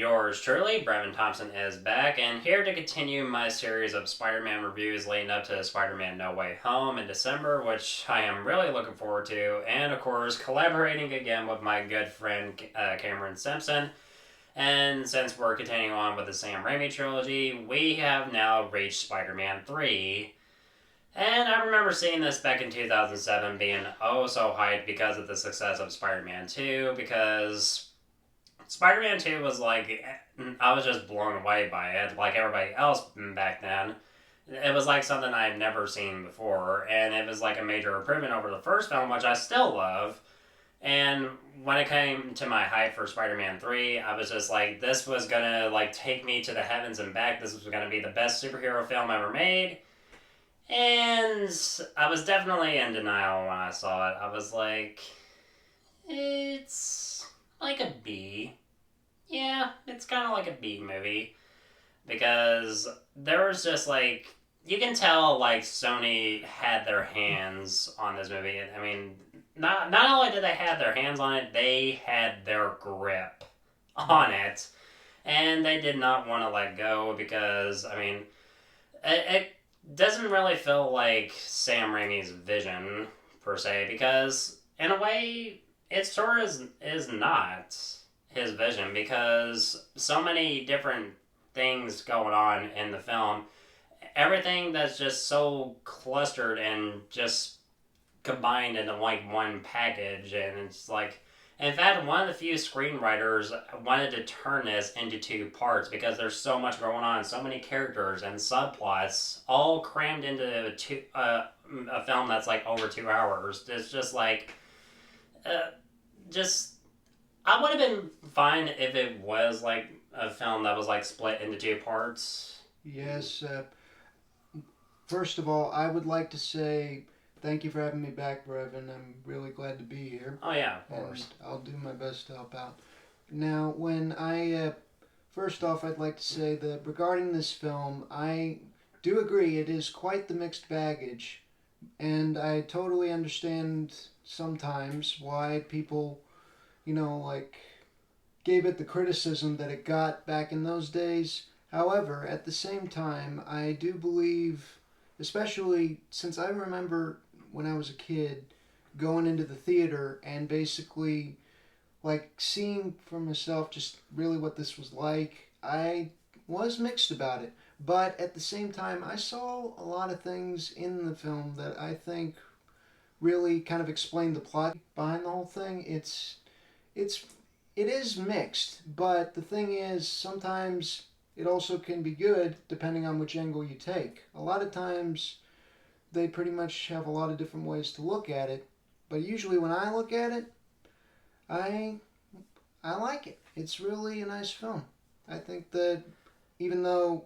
Yours truly, Brevin Thompson, is back, and here to continue my series of Spider-Man reviews leading up to Spider-Man No Way Home in December, which I am really looking forward to, and of course, collaborating again with my good friend Cameron Simpson. And since we're continuing on with the Sam Raimi trilogy, we have now reached Spider-Man 3. And I remember seeing this back in 2007 being oh so hyped because of the success of Spider-Man 2, because Spider-Man 2 was like, I was just blown away by it, like everybody else back then. It was like something I had never seen before, and it was like a major improvement over the first film, which I still love. And when it came to my hype for Spider-Man 3, I was just like, this was gonna like take me to the heavens and back. This was gonna be the best superhero film ever made. And I was definitely in denial when I saw it. I was like, it's like a B. Yeah, it's kind of like a B movie. Because there was just like, you can tell like Sony had their hands on this movie. I mean, not only did they have their hands on it, they had their grip on it. And they did not want to let go because, I mean, it doesn't really feel like Sam Raimi's vision, per se, because in a way, it sort of is not his vision, because so many different things going on in the film. Everything that's just so clustered and just combined into like one package, and it's like, in fact, one of the few screenwriters wanted to turn this into two parts because there's so much going on, so many characters and subplots all crammed into a film that's like over 2 hours. It's just like, just, I would have been fine if it was like a film that was like split into two parts. Yes. First of all, I would like to say thank you for having me back, Brevin. I'm really glad to be here. Oh yeah, of course. And I'll do my best to help out. Now, when I first off, I'd like to say that regarding this film, I do agree it is quite the mixed baggage, and I totally understand sometimes why people, like gave it the criticism that it got back in those days. However, at the same time, I do believe, especially since I remember when I was a kid going into the theater and basically like seeing for myself just really what this was like, I was mixed about it. But at the same time, I saw a lot of things in the film that I think really kind of explained the plot behind the whole thing. It's it is mixed, but the thing is, sometimes it also can be good depending on which angle you take. A lot of times, they pretty much have a lot of different ways to look at it, but usually when I look at it, I like it. It's really a nice film. I think that even though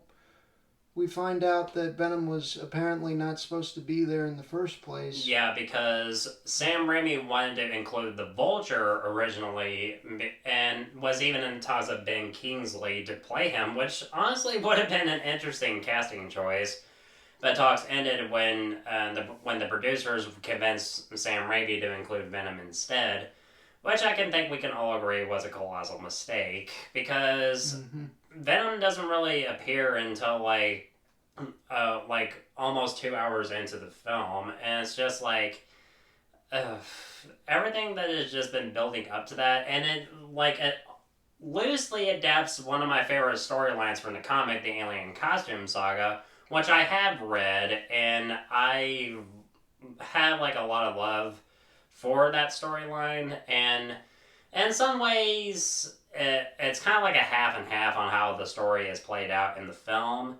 we find out that Venom was apparently not supposed to be there in the first place. Yeah, because Sam Raimi wanted to include the Vulture originally, and was even in talks of Ben Kingsley to play him, which honestly would have been an interesting casting choice. But talks ended when the producers convinced Sam Raimi to include Venom instead, which I can think we can all agree was a colossal mistake, because Venom doesn't really appear until like almost 2 hours into the film, and it's just like everything that has just been building up to that, and it loosely adapts one of my favorite storylines from the comic, the Alien Costume Saga, which I have read, and I have like a lot of love for that storyline, and in some ways it's kind of like a half and half on how the story is played out in the film,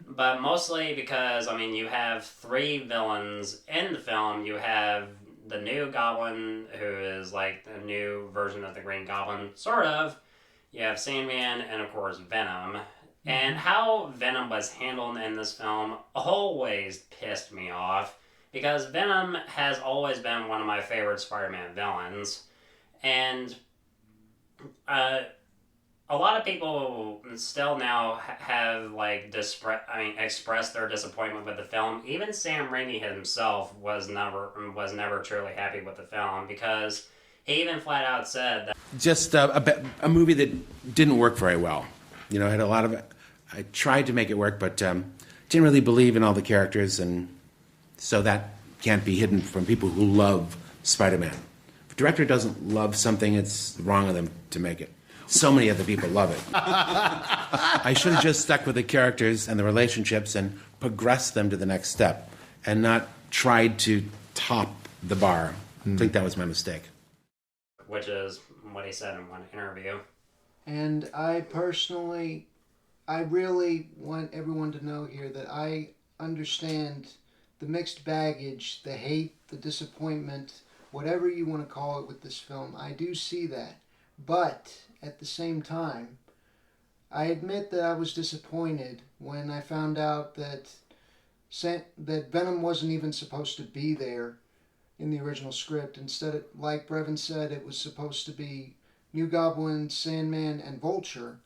but mostly because, I mean, you have three villains in the film. You have the new Goblin, who is like the new version of the Green Goblin, sort of. You have Sandman, and of course Venom. And how Venom was handled in this film always pissed me off, because Venom has always been one of my favorite Spider-Man villains, and a lot of people still now have like expressed their disappointment with the film. Even Sam Raimi himself was never truly happy with the film, because He even flat out said that Just a movie that didn't work very well. You know, had a lot of. I tried to make it work, but didn't really believe in all the characters, and so that can't be hidden from people who love Spider-Man. If a director doesn't love something, it's wrong of them to make it. So many other people love it. I should have just stuck with the characters and the relationships and progressed them to the next step, and not tried to top the bar. I think that was my mistake. which is what he said in one interview. And I really want everyone to know here that I understand the mixed baggage, the hate, the disappointment, whatever you want to call it with this film. I do see that. But at the same time, I admit that I was disappointed when I found out that Venom wasn't even supposed to be there in the original script. Instead, like Brevin said, it was supposed to be New Goblin, Sandman, and Vulture,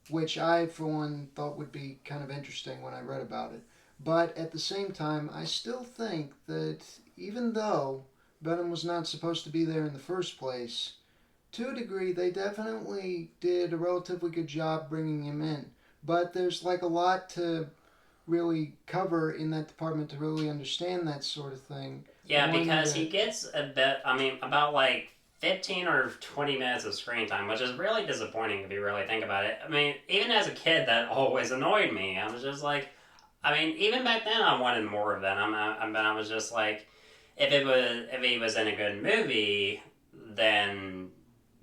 which I, for one, thought would be kind of interesting when I read about it. But at the same time, I still think that even though Venom was not supposed to be there in the first place, to a degree, they definitely did a relatively good job bringing him in. But there's like a lot to really cover in that department to really understand that sort of thing. Yeah, because he gets about like 15 or 20 minutes of screen time, which is really disappointing if you really think about it. I mean, even as a kid, that always annoyed me. I was just like, even back then, I wanted more of Venom. I was just like, if he was in a good movie, then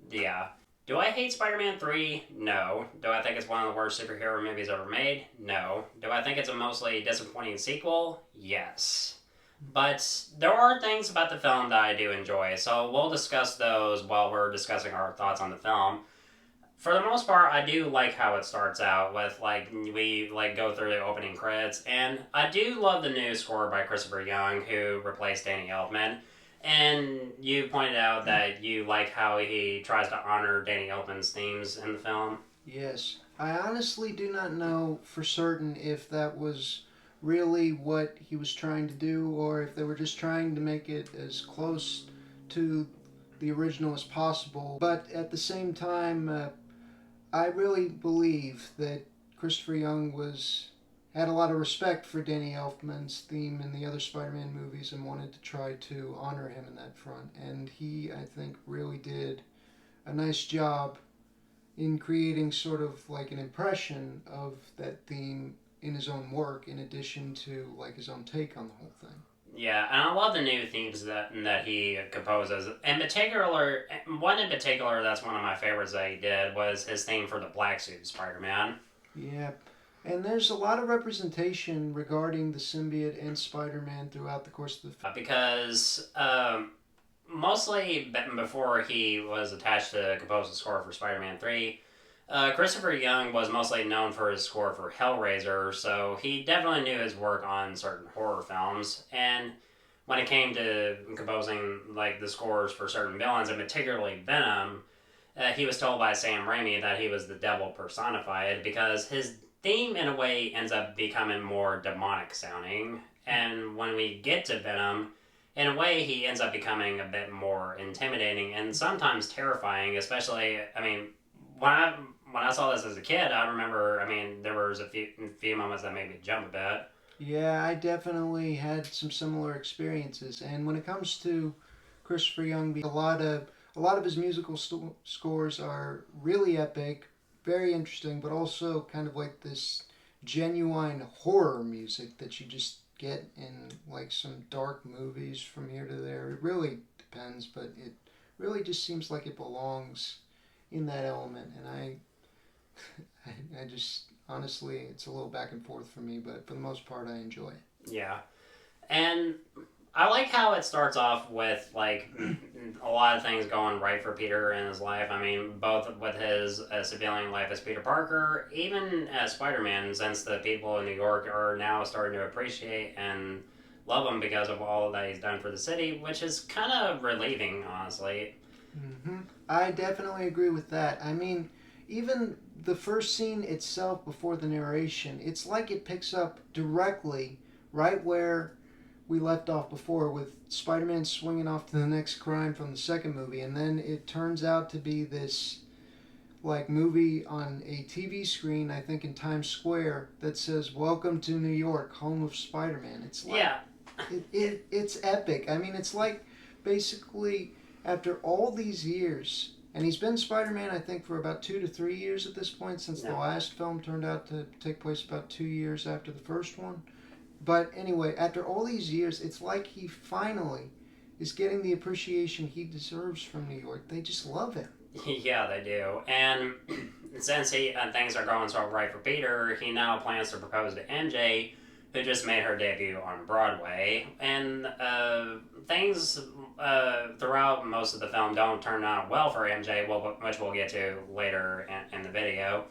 yeah. Do I hate Spider-Man 3? No. Do I think it's one of the worst superhero movies ever made? No. Do I think it's a mostly disappointing sequel? Yes. But there are things about the film that I do enjoy, so we'll discuss those while we're discussing our thoughts on the film. For the most part, I do like how it starts out with, we go through the opening credits, and I do love the new score by Christopher Young, who replaced Danny Elfman. And you pointed out that you like how he tries to honor Danny Elfman's themes in the film. Yes. I honestly do not know for certain if that was really what he was trying to do, or if they were just trying to make it as close to the original as possible. But at the same time, I really believe that Christopher Young had a lot of respect for Danny Elfman's theme in the other Spider-Man movies and wanted to try to honor him in that front. And he, I think, really did a nice job in creating sort of like an impression of that theme in his own work, in addition to like his own take on the whole thing. Yeah, and I love the new themes that he composes. In particular, one in particular that's one of my favorites that he did was his theme for the Black Suit Spider-Man. Yeah, and there's a lot of representation regarding the symbiote and Spider-Man throughout the course of the film. Because mostly before he was attached to compose the score for Spider-Man 3, Christopher Young was mostly known for his score for Hellraiser, so he definitely knew his work on certain horror films. And when it came to composing the scores for certain villains, and particularly Venom, he was told by Sam Raimi that he was the devil personified, because his theme in a way ends up becoming more demonic sounding. And when we get to Venom, in a way he ends up becoming a bit more intimidating and sometimes terrifying, especially, when I saw this as a kid, I remember, there was a few moments that made me jump a bit. Yeah, I definitely had some similar experiences. And when it comes to Christopher Young, a lot of his musical scores are really epic, very interesting, but also kind of like this genuine horror music that you just get in like some dark movies from here to there. It really depends, but it really just seems like it belongs in that element. And I just, honestly, it's a little back and forth for me, but for the most part, I enjoy it. Yeah. And I like how it starts off with, a lot of things going right for Peter in his life. Both with his civilian life as Peter Parker, even as Spider-Man, since the people in New York are now starting to appreciate and love him because of all that he's done for the city, which is kind of relieving, honestly. Mm-hmm. I definitely agree with that. Even the first scene itself before the narration, it's like it picks up directly right where we left off before with Spider-Man swinging off to the next crime from the second movie, and then it turns out to be this like movie on a TV screen, I think in Times Square, that says "Welcome to New York, home of Spider-Man." It's like it's epic. I mean, it's like basically after all these years, and he's been Spider-Man, I think, for about 2 to 3 years at this point, since the last film turned out to take place about 2 years after the first one. But anyway, after all these years, it's like he finally is getting the appreciation he deserves from New York. They just love him. Yeah, they do. And since things are going so right for Peter, he now plans to propose to MJ, who just made her debut on Broadway. And things throughout most of the film don't turn out well for MJ, which we'll get to later in the video.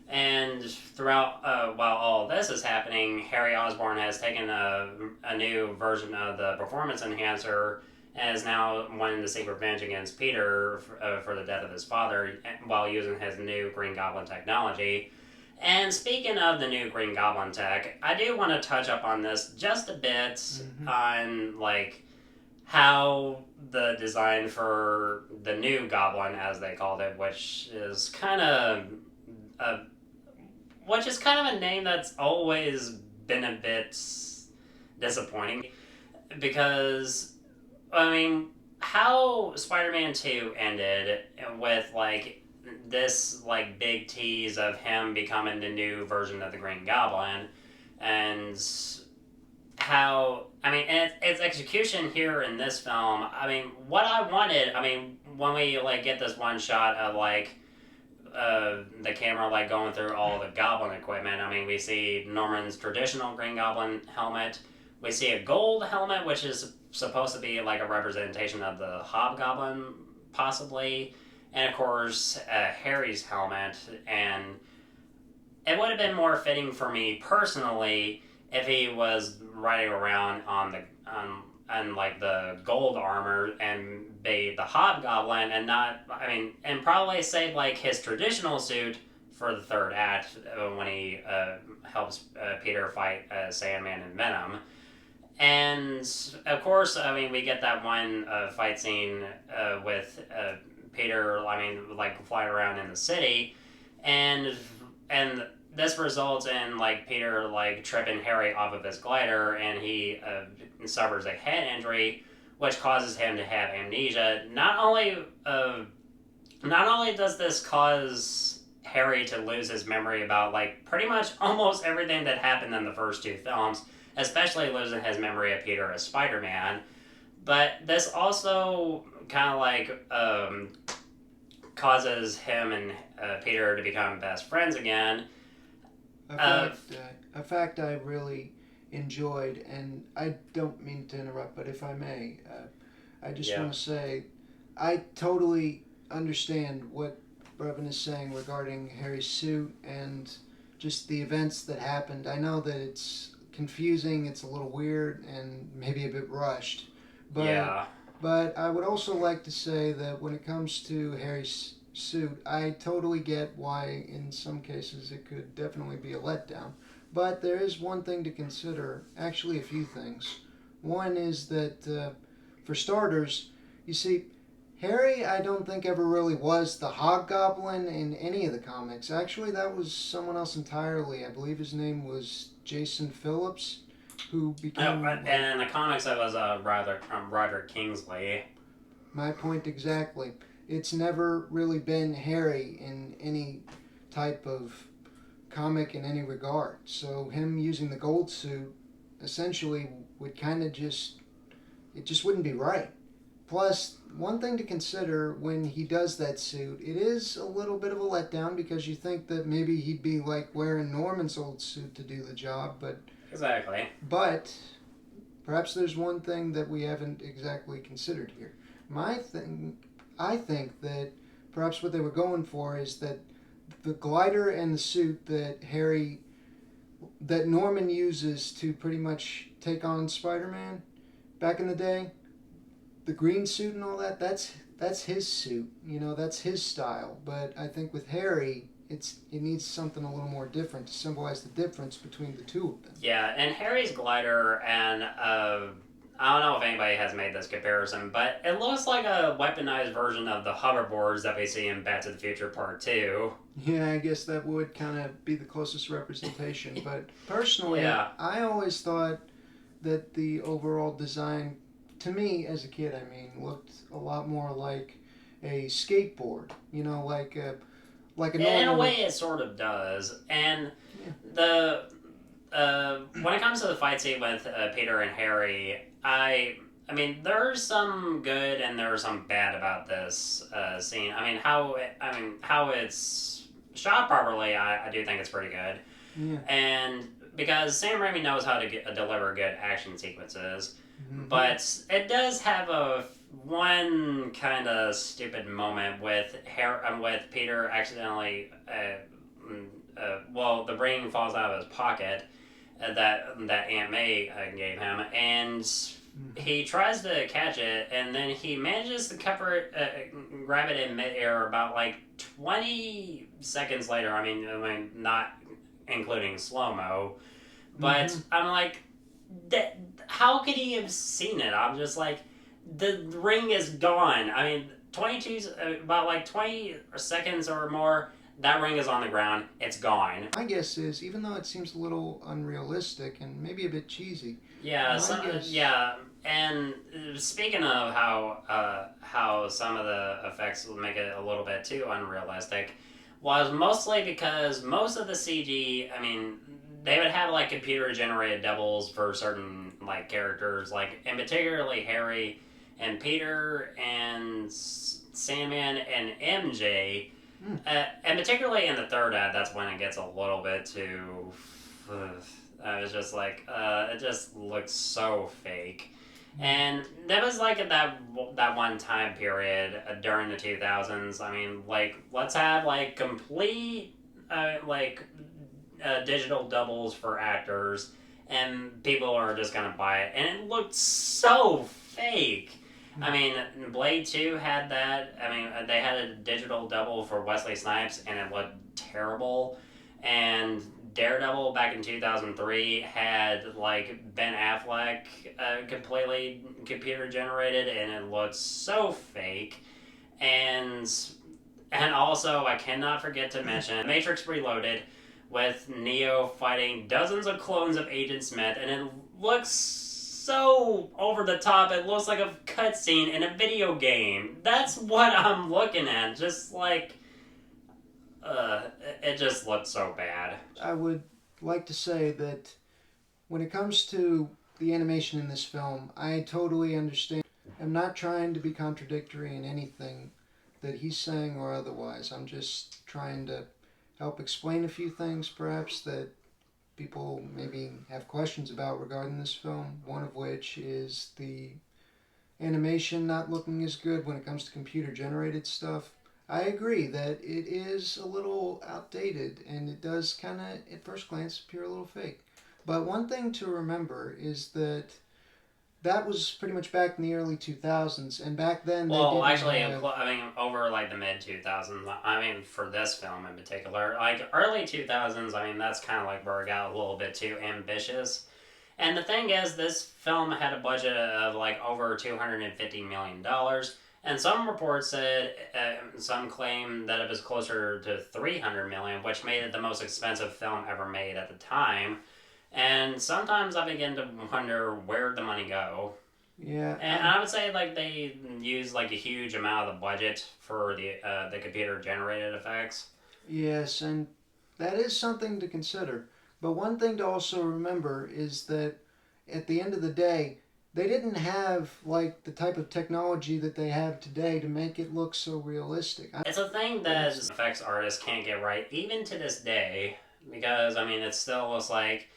And throughout, while all this is happening, Harry Osborn has taken a new version of the performance enhancer and is now wanting to seek revenge against Peter for the death of his father while using his new Green Goblin technology. And speaking of the new Green Goblin tech, I do want to touch up on this just a bit on like how the design for the new Goblin, as they called it, which is kind of a name that's always been a bit disappointing, because I mean, how Spider-Man 2 ended with like this like big tease of him becoming the new version of the Green Goblin, and how, I mean, its execution here in this film, I mean, what I wanted, I mean, when we like get this one shot of like the camera like going through all the Goblin equipment, I mean, we see Norman's traditional Green Goblin helmet, we see a gold helmet, which is supposed to be like a representation of the Hobgoblin, possibly, and of course Harry's helmet. And it would have been more fitting for me personally if he was riding around on like the gold armor and be the Hobgoblin, and not, I mean, and probably save like his traditional suit for the third act when he helps Peter fight Sandman and Venom. And of course, I mean, we get that one fight scene with Peter, I mean, like flying around in the city, and this results in like Peter like tripping Harry off of his glider, and he suffers a head injury, which causes him to have amnesia. Not only does this cause Harry to lose his memory about like pretty much almost everything that happened in the first two films, especially losing his memory of Peter as Spider-Man, but this also kind of like causes him and Peter to become best friends again. A fact I really enjoyed, and I don't mean to interrupt, but if I may, I just want to say I totally understand what Brevin is saying regarding Harry's suit and just the events that happened. I know that it's confusing, it's a little weird, and maybe a bit rushed. But I would also like to say that when it comes to Harry's suit, I totally get why in some cases it could definitely be a letdown. But there is one thing to consider, actually a few things. One is that, for starters, you see, Harry, I don't think ever really was the Hobgoblin in any of the comics. Actually, that was someone else entirely. I believe his name was Jason Phillips, who became... and in the comics, that was Roderick Kingsley. My point exactly. It's never really been Harry in any type of comic in any regard. So him using the gold suit essentially would kind of just... It just wouldn't be right. Plus, one thing to consider when he does that suit, it is a little bit of a letdown because you think that maybe he'd be like wearing Norman's old suit to do the job, but... Exactly. But perhaps there's one thing that we haven't exactly considered here. I think that perhaps what they were going for is that the glider and the suit that Norman uses to pretty much take on Spider-Man back in the day, the green suit and all that, that's his suit, that's his style. But I think with Harry, it needs something a little more different to symbolize the difference between the two of them. Yeah, and Harry's glider and I don't know if anybody has made this comparison, but it looks like a weaponized version of the hoverboards that we see in Back to the Future Part 2. Yeah, I guess that would kind of be the closest representation. But personally, Yeah. I always thought that the overall design, to me as a kid, I mean, looked a lot more like a skateboard. You know, like a normal. In a way, it sort of does. And when it comes to the fight scene with Peter and Harry, I mean, there's some good and there's some bad about this scene. I mean, how it's shot properly, I do think it's pretty good. Yeah. And because Sam Raimi knows how to deliver good action sequences, Mm-hmm. but it does have one kind of stupid moment with Peter accidentally. The ring falls out of his pocket that Aunt May gave him, and he tries to catch it, and then he manages to grab it in midair about like 20 seconds later. I mean, not including slow mo, but I'm like, how could he have seen it? I'm just like, the ring is gone. I mean, about like 20 seconds or more. That ring is on the ground. It's gone. My guess is, even though it seems a little unrealistic and maybe a bit cheesy. Yeah, and speaking of how some of the effects will make it a little bit too unrealistic, was mostly because most of the CG, I mean, they would have like computer generated doubles for certain like characters, like, and particularly Harry and Peter and Sandman and MJ. And particularly in the third act, that's when it gets a little bit too. I was just like, it just looks so fake. And that was like at that one time period during the 2000s. I mean, like, let's have like complete digital doubles for actors, and people are just gonna buy it. And it looked so fake. I mean, Blade 2 had that. I mean, they had a digital double for Wesley Snipes, and it looked terrible. And Daredevil back in 2003 had, like, Ben Affleck completely computer generated, and it looked so fake. And also, I cannot forget to mention Matrix Reloaded with Neo fighting dozens of clones of Agent Smith, and it looks so over the top. It looks like a cutscene in a video game. That's what I'm looking at. Just like, it just looked so bad. I would like to say that when it comes to the animation in this film, I totally understand. I'm not trying to be contradictory in anything that he's saying or otherwise. I'm just trying to help explain a few things, perhaps, that people maybe have questions about regarding this film, one of which is the animation not looking as good when it comes to computer-generated stuff. I agree that it is a little outdated, and it does kind of, at first glance, appear a little fake. But one thing to remember is that was pretty much back in the early 2000s, and back then well, actually, I mean, over like the mid 2000s. I mean, for this film in particular, like early 2000s. I mean, that's kind of like where it got a little bit too ambitious. And the thing is, this film had a budget of like over $250 million, and some reports said, some claim that it was closer to $300 million, which made it the most expensive film ever made at the time. And sometimes I begin to wonder where'd the money go. Yeah. And I would say like they use like a huge amount of the budget for the computer generated effects. Yes, and that is something to consider. But one thing to also remember is that at the end of the day, they didn't have like the type of technology that they have today to make it look so realistic. It's a thing that effects artists can't get right even to this day, because I mean it still looks like.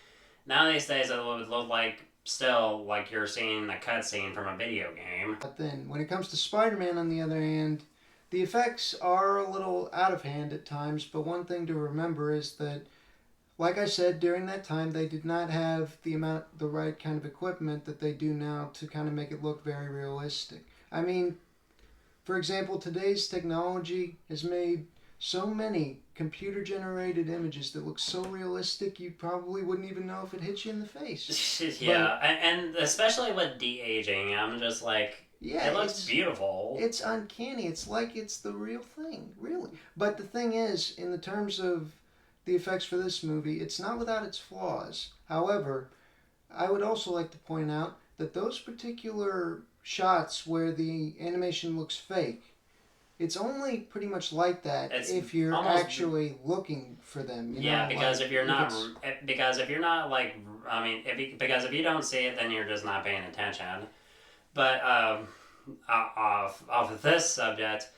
Now these days, it would look like still like you're seeing a cutscene from a video game. But then, when it comes to Spider-Man, on the other hand, the effects are a little out of hand at times. But one thing to remember is that, like I said, during that time, they did not have the right kind of equipment that they do now to kind of make it look very realistic. I mean, for example, today's technology has made so many computer-generated images that look so realistic you probably wouldn't even know if it hit you in the face. Yeah, and especially with de-aging, I'm just like, Yeah, it looks beautiful. It's uncanny. It's like it's the real thing, really. But the thing is, in the terms of the effects for this movie, it's not without its flaws. However, I would also like to point out that those particular shots where the animation looks fake, it's only pretty much like that if you're actually looking for them. Because if you're not, because if you're not like, I mean, because if you don't see it, then you're just not paying attention. But off of this subject,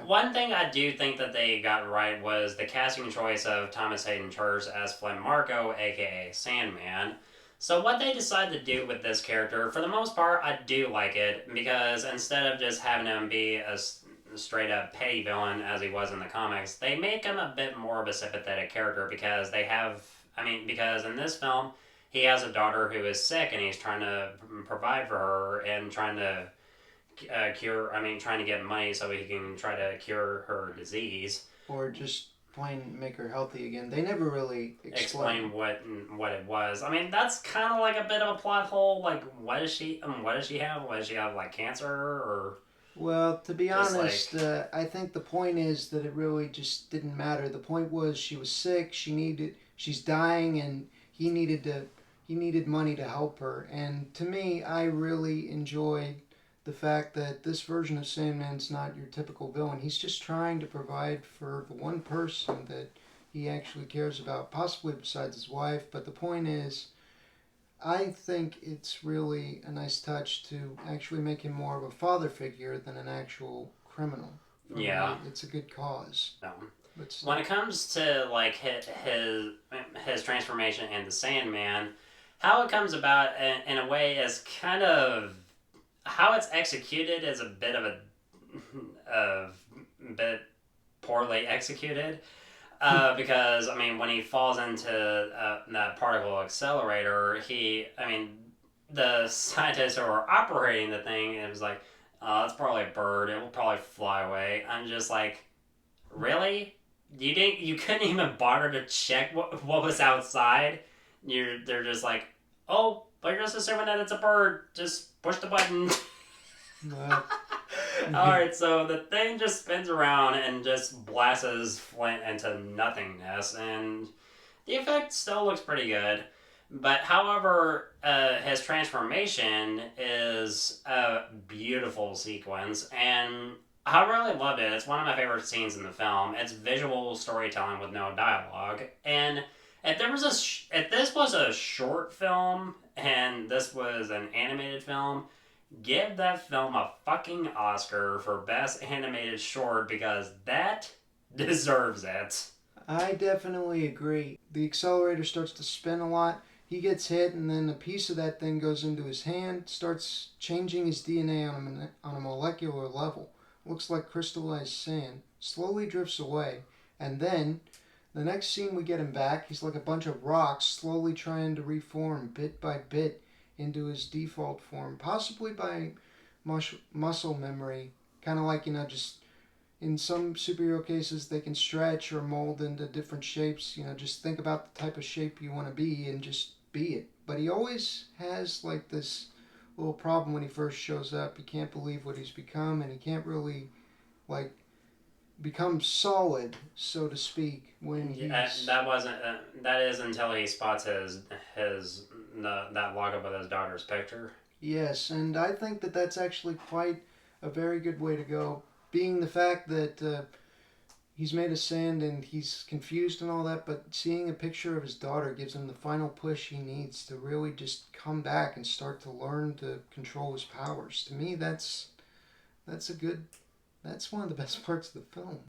one thing I do think that they got right was the casting choice of Thomas Haden Church as Flint Marko, aka Sandman. So what they decided to do with this character, for the most part, I do like it, because instead of just having him be a straight up petty villain as he was in the comics, they make him a bit more of a sympathetic character, because because in this film, he has a daughter who is sick and he's trying to provide for her and trying to trying to get money so he can try to cure her disease. Or just plain make her healthy again. They never really explain what it was. I mean, that's kind of like a bit of a plot hole. Like, what does she have? What does she have, like, cancer or? Well, to be honest, I think the point is that it really just didn't matter. The point was she was sick. She's dying, and he needed money to help her. And to me, I really enjoyed the fact that this version of Sandman's not your typical villain. He's just trying to provide for the one person that he actually cares about, possibly besides his wife. But the point is, I think it's really a nice touch to actually make him more of a father figure than an actual criminal. Yeah. It's a good cause. No. When it comes to, like, his transformation into Sandman, how it comes about in a way is kind of, how it's executed is a bit poorly executed. Because, I mean, when he falls into that particle accelerator, the scientists who are operating the thing, it was like, oh, it's probably a bird, it will probably fly away. I'm just like, really? You couldn't even bother to check what was outside? They're just like, oh, but you're just assuming that it's a bird, just push the button. Alright, so the thing just spins around and just blasts Flint into nothingness, and the effect still looks pretty good. But however, his transformation is a beautiful sequence, and I really loved it. It's one of my favorite scenes in the film. It's visual storytelling with no dialogue, and if this was a short film and this was an animated film, give that film a fucking Oscar for Best Animated Short, because that deserves it. I definitely agree. The accelerator starts to spin a lot. He gets hit, and then a piece of that thing goes into his hand, starts changing his DNA on a molecular level. Looks like crystallized sand. Slowly drifts away. And then, the next scene we get him back, he's like a bunch of rocks slowly trying to reform bit by bit into his default form, possibly by muscle memory. Kind of like, just in some superhero cases, they can stretch or mold into different shapes. Just think about the type of shape you want to be and just be it. But he always has like this little problem when he first shows up. He can't believe what he's become, and he can't really like become solid, so to speak, when he's... That is until he spots that log-up with his daughter's picture. Yes, and I think that that's actually quite a very good way to go, being the fact that he's made of sand and he's confused and all that, but seeing a picture of his daughter gives him the final push he needs to really just come back and start to learn to control his powers. To me, that's one of the best parts of the film.